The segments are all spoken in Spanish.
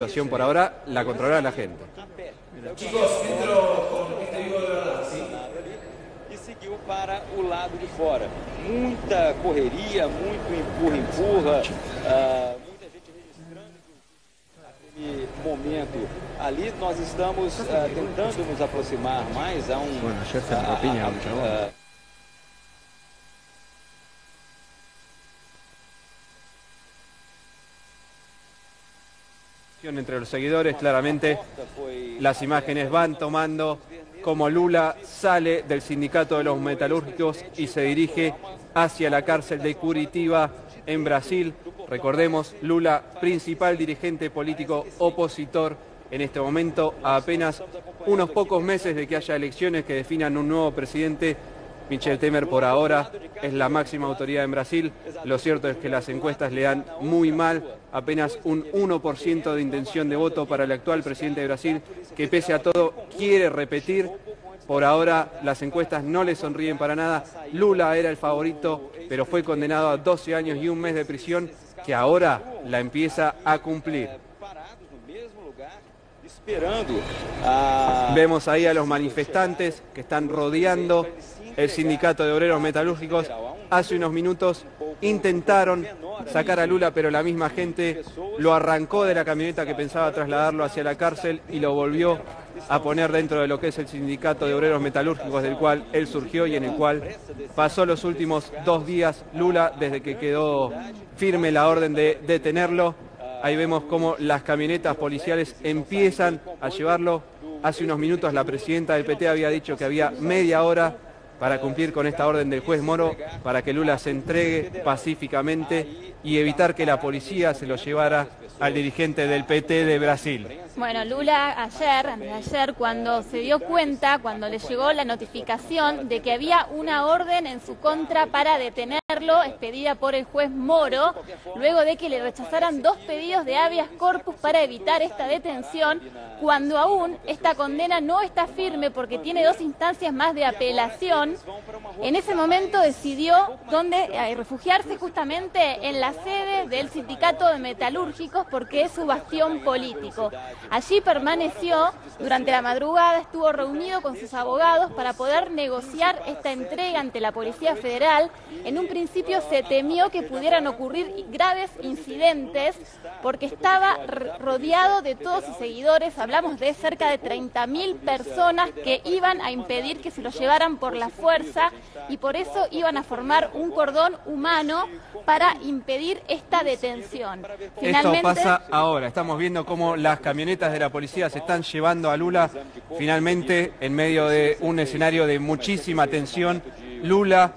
Situación por ahora la controla la gente. Chicos, entro con este vivo de verdad, ¿sí? E seguiu para o lado de fora. Muita correria, muito empurra, muita gente registrando aquele momento. Ali nós estamos tentando nos aproximar mais a um... Bueno, ayer se enropiña un chabón. Entre los seguidores, claramente las imágenes van tomando como Lula sale del sindicato de los metalúrgicos y se dirige hacia la cárcel de Curitiba en Brasil. Recordemos, Lula, principal dirigente político opositor en este momento, a apenas unos pocos meses de que haya elecciones que definan un nuevo presidente. Michel Temer por ahora es la máxima autoridad en Brasil. Lo cierto es que las encuestas le dan muy mal, apenas un 1% de intención de voto para el actual presidente de Brasil, que pese a todo quiere repetir. Por ahora las encuestas no le sonríen para nada. Lula era el favorito, pero fue condenado a 12 años y un mes de prisión, que ahora la empieza a cumplir. Vemos ahí a los manifestantes que están rodeando el sindicato de obreros metalúrgicos. Hace unos minutos intentaron sacar a Lula, pero la misma gente lo arrancó de la camioneta que pensaba trasladarlo hacia la cárcel y lo volvió a poner dentro de lo que es el sindicato de obreros metalúrgicos del cual él surgió y en el cual pasó los últimos 2 días Lula desde que quedó firme la orden de detenerlo. Ahí vemos cómo las camionetas policiales empiezan a llevarlo. Hace unos minutos la presidenta del PT había dicho que había media hora para cumplir con esta orden del juez Moro, para que Lula se entregue pacíficamente y evitar que la policía se lo llevara al dirigente del PT de Brasil. Bueno, Lula ayer, cuando se dio cuenta, cuando le llegó la notificación de que había una orden en su contra para detenerlo, expedida por el juez Moro, luego de que le rechazaran 2 pedidos de habeas corpus para evitar esta detención, cuando aún esta condena no está firme porque tiene 2 instancias más de apelación, en ese momento decidió refugiarse justamente en la sede del sindicato de metalúrgicos porque es su bastión político. Allí permaneció durante la madrugada, estuvo reunido con sus abogados para poder negociar esta entrega ante la Policía Federal. En un principio se temió que pudieran ocurrir graves incidentes porque estaba rodeado de todos sus seguidores. Hablamos de cerca de 30.000 personas que iban a impedir que se lo llevaran por la fuerza y por eso iban a formar un cordón humano para impedir esta detención. Esto pasa ahora, estamos viendo cómo las camionetas de la policía se están llevando a Lula finalmente en medio de un escenario de muchísima tensión. Lula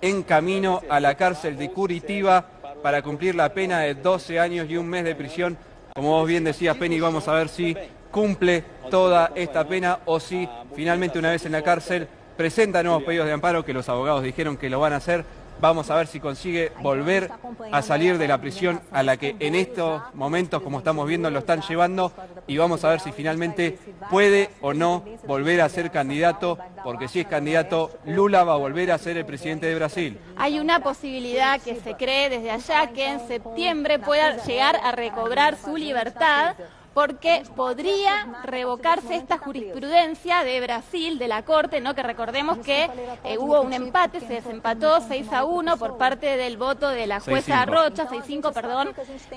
en camino a la cárcel de Curitiba para cumplir la pena de 12 años y un mes de prisión. Como vos bien decías, Penny, vamos a ver si cumple toda esta pena o si finalmente una vez en la cárcel presenta nuevos pedidos de amparo, que los abogados dijeron que lo van a hacer. Vamos a ver si consigue volver a salir de la prisión a la que en estos momentos, como estamos viendo, lo están llevando, y vamos a ver si finalmente puede o no volver a ser candidato, porque si es candidato, Lula va a volver a ser el presidente de Brasil. Hay una posibilidad que se cree desde allá que en septiembre pueda llegar a recobrar su libertad, porque podría revocarse esta jurisprudencia de Brasil, de la Corte, ¿no? Que recordemos que hubo un empate, se desempató 6-1 por parte del voto de la jueza Rocha, 6-5, perdón,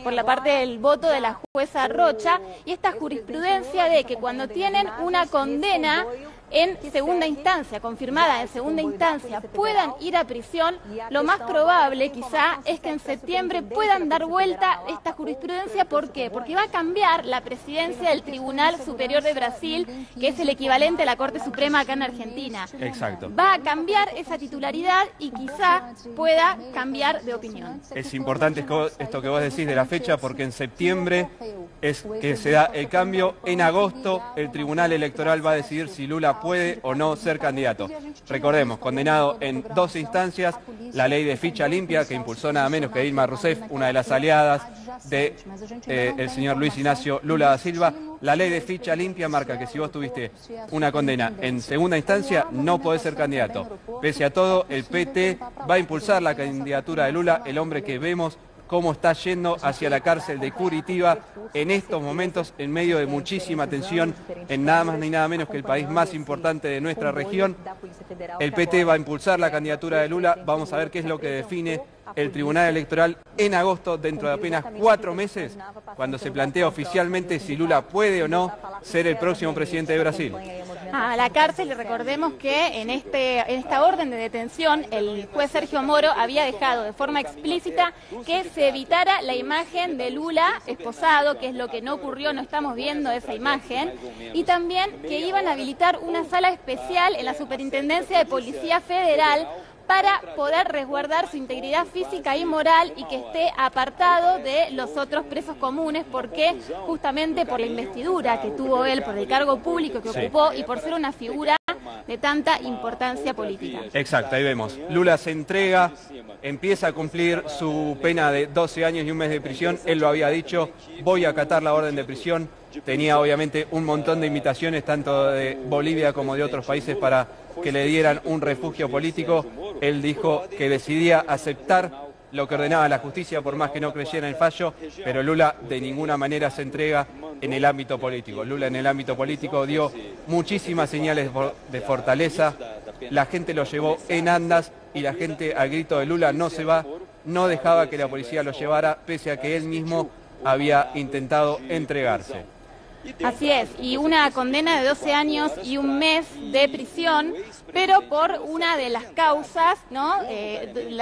por la parte del voto de la jueza Rocha, y esta jurisprudencia de que cuando tienen una condena en segunda instancia, confirmada en segunda instancia, puedan ir a prisión, lo más probable quizá es que en septiembre puedan dar vuelta esta jurisprudencia. ¿Por qué? Porque va a cambiar la presidencia del Tribunal Superior de Brasil, que es el equivalente a la Corte Suprema acá en Argentina. Exacto. Va a cambiar esa titularidad y quizá pueda cambiar de opinión. Es importante esto que vos decís de la fecha, porque en septiembre es que se da el cambio. En agosto el Tribunal Electoral va a decidir si Lula puede o no ser candidato. Recordemos, condenado en 2 instancias, la ley de ficha limpia que impulsó nada menos que Dilma Rousseff, una de las aliadas de el señor Luis Ignacio Lula da Silva. La ley de ficha limpia marca que si vos tuviste una condena en segunda instancia no podés ser candidato. Pese a todo, el PT va a impulsar la candidatura de Lula, el hombre que vemos cómo está yendo hacia la cárcel de Curitiba en estos momentos, en medio de muchísima tensión, en nada más ni nada menos que el país más importante de nuestra región. El PT va a impulsar la candidatura de Lula. Vamos a ver qué es lo que define el Tribunal Electoral en agosto, dentro de apenas 4 meses, cuando se plantea oficialmente si Lula puede o no ser el próximo presidente de Brasil. A la cárcel, y recordemos que en esta orden de detención el juez Sergio Moro había dejado de forma explícita que se evitara la imagen de Lula esposado, que es lo que no ocurrió, no estamos viendo esa imagen, y también que iban a habilitar una sala especial en la Superintendencia de Policía Federal para poder resguardar su integridad física y moral y que esté apartado de los otros presos comunes, porque justamente por la investidura que tuvo él, por el cargo público que ocupó y por ser una figura de tanta importancia política. Exacto, ahí vemos. Lula se entrega, empieza a cumplir su pena de 12 años y un mes de prisión. Él lo había dicho, voy a acatar la orden de prisión. Tenía obviamente un montón de invitaciones, tanto de Bolivia como de otros países, para que le dieran un refugio político. Él dijo que decidía aceptar lo que ordenaba la justicia, por más que no creyera en el fallo, pero Lula de ninguna manera se entrega en el ámbito político. Lula en el ámbito político dio muchísimas señales de fortaleza, la gente lo llevó en andas y la gente al grito de Lula no se va, no dejaba que la policía lo llevara, pese a que él mismo había intentado entregarse. Así es, y una condena de 12 años y un mes de prisión, pero por una de las causas, ¿no?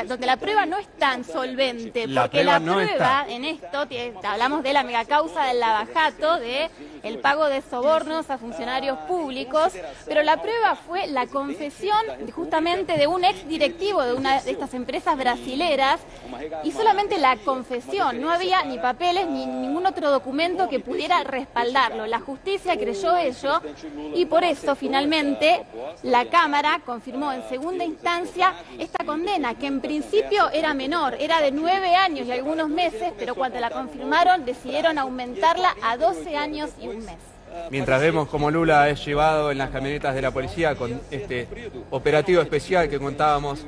Donde la prueba no es tan solvente, porque la prueba en esto, hablamos de la megacausa del lavajato, de el pago de sobornos a funcionarios públicos, pero la prueba fue la confesión justamente de un ex directivo de una de estas empresas brasileras, y solamente la confesión, no había ni papeles ni ningún otro documento que pudiera respaldar. La justicia creyó ello y por eso finalmente la Cámara confirmó en segunda instancia esta condena, que en principio era menor, era de 9 años y algunos meses, pero cuando la confirmaron decidieron aumentarla a 12 años y un mes. Mientras vemos cómo Lula es llevado en las camionetas de la policía con este operativo especial que contábamos,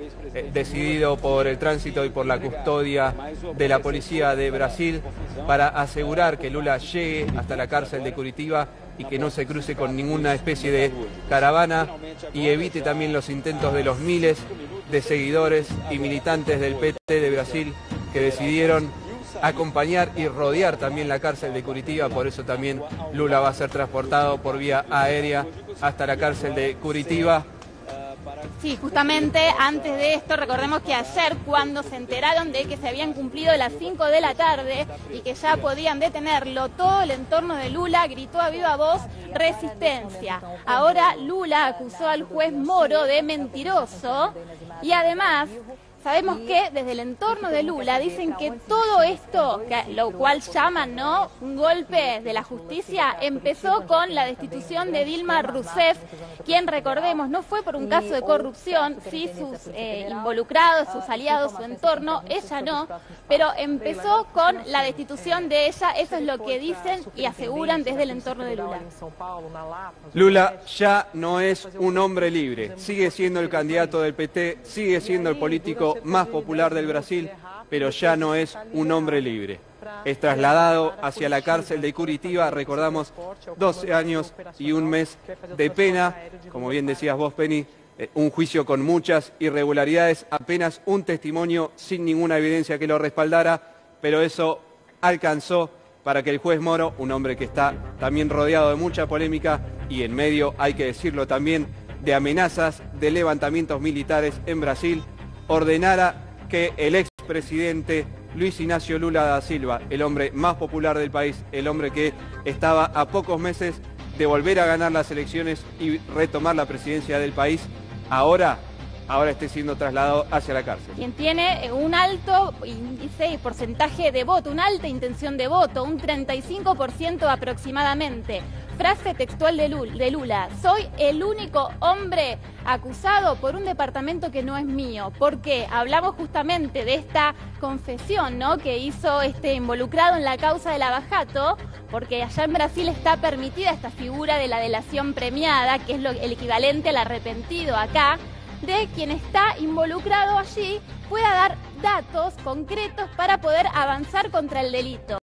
decidido por el tránsito y por la custodia de la policía de Brasil, para asegurar que Lula llegue hasta la cárcel de Curitiba y que no se cruce con ninguna especie de caravana y evite también los intentos de los miles de seguidores y militantes del PT de Brasil que decidieron acompañar y rodear también la cárcel de Curitiba. Por eso también Lula va a ser transportado por vía aérea hasta la cárcel de Curitiba. Sí, justamente antes de esto, recordemos que ayer, cuando se enteraron de que se habían cumplido las 5 de la tarde y que ya podían detenerlo, todo el entorno de Lula gritó a viva voz resistencia. Ahora Lula acusó al juez Moro de mentiroso y además sabemos que desde el entorno de Lula dicen que todo esto, lo cual llaman, ¿no?, un golpe de la justicia, empezó con la destitución de Dilma Rousseff, quien, recordemos, no fue por un caso de corrupción, sí sus involucrados, sus aliados, su entorno, ella no, pero empezó con la destitución de ella. Eso es lo que dicen y aseguran desde el entorno de Lula. Lula ya no es un hombre libre, sigue siendo el candidato del PT, sigue siendo el político más popular del Brasil, pero ya no es un hombre libre. Es trasladado hacia la cárcel de Curitiba, recordamos, 12 años y un mes de pena, como bien decías vos, Penny, un juicio con muchas irregularidades, apenas un testimonio sin ninguna evidencia que lo respaldara, pero eso alcanzó para que el juez Moro, un hombre que está también rodeado de mucha polémica y en medio, hay que decirlo también, de amenazas de levantamientos militares en Brasil, ordenara que el expresidente Luis Ignacio Lula da Silva, el hombre más popular del país, el hombre que estaba a pocos meses de volver a ganar las elecciones y retomar la presidencia del país, ahora esté siendo trasladado hacia la cárcel. Quien tiene un alto índice y porcentaje de voto, una alta intención de voto, un 35% aproximadamente. Frase textual de Lula: soy el único hombre acusado por un departamento que no es mío. ¿Por qué? Hablamos justamente de esta confesión, ¿no?, que hizo involucrado en la causa del lavajato, porque allá en Brasil está permitida esta figura de la delación premiada, que es el equivalente al arrepentido acá. de quien está involucrado allí pueda dar datos concretos para poder avanzar contra el delito.